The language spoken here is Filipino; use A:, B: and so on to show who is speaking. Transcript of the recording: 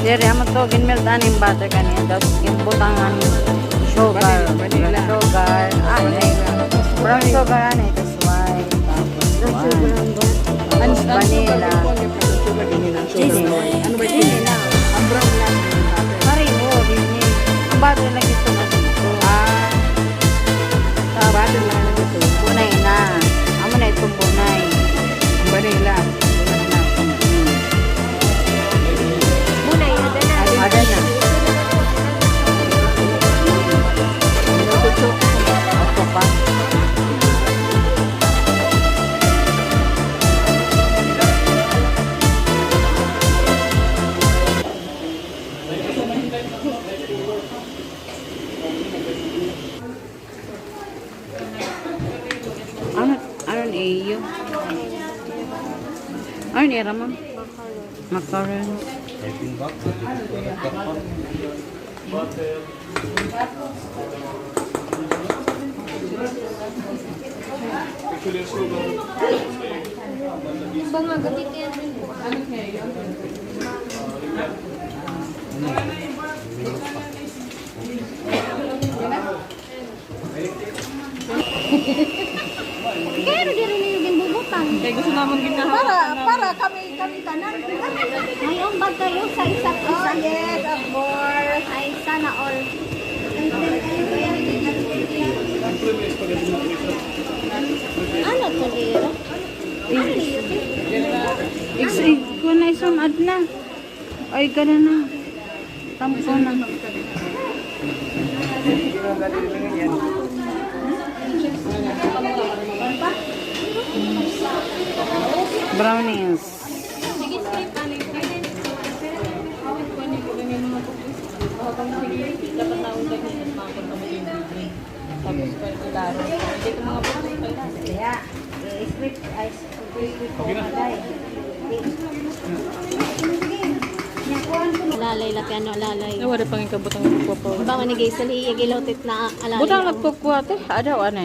A: Diri amo to ginmeltan yung butter kaniya. Tapos yung butangan sugar.
B: Vanilla.
A: Sugar. Brown sugar ano ito. White. Tapos vanilla.
B: Ano ba
A: Chini
B: yun?
A: na.
B: Ang brown lang.
A: Mari mo. Dini. Ang butter lang ito na dito.
B: Butter lang na ito.
A: Bunay na. Amo na itong bunay.
B: Ang vanilla.
C: Muna yun, na.
A: Ada na. Ako pa. Ano ni iyo? Ano ni Ramon? Macaron.
C: Ba nga, gamitin rin po. Kaya rin rin yung bubutang.
B: Kaya gusto naman ginawa.
D: Para kami tanan.
C: Ngayon ba kayo sa isa't isa?
D: Yes, of course.
C: Ay, sana all. Ano to, Lira? Ano yun?
A: Ko na isang ad na. Ay, gana na. Tampo na. Brownies.
D: Kaya, sweet ice.
C: Lalay, lapi ano, lalay.
B: Wala pang ikabutang po po.
C: Baka nagay sa liyag ilotit na alalay.
A: Butang nagkukwate. Ada, ano,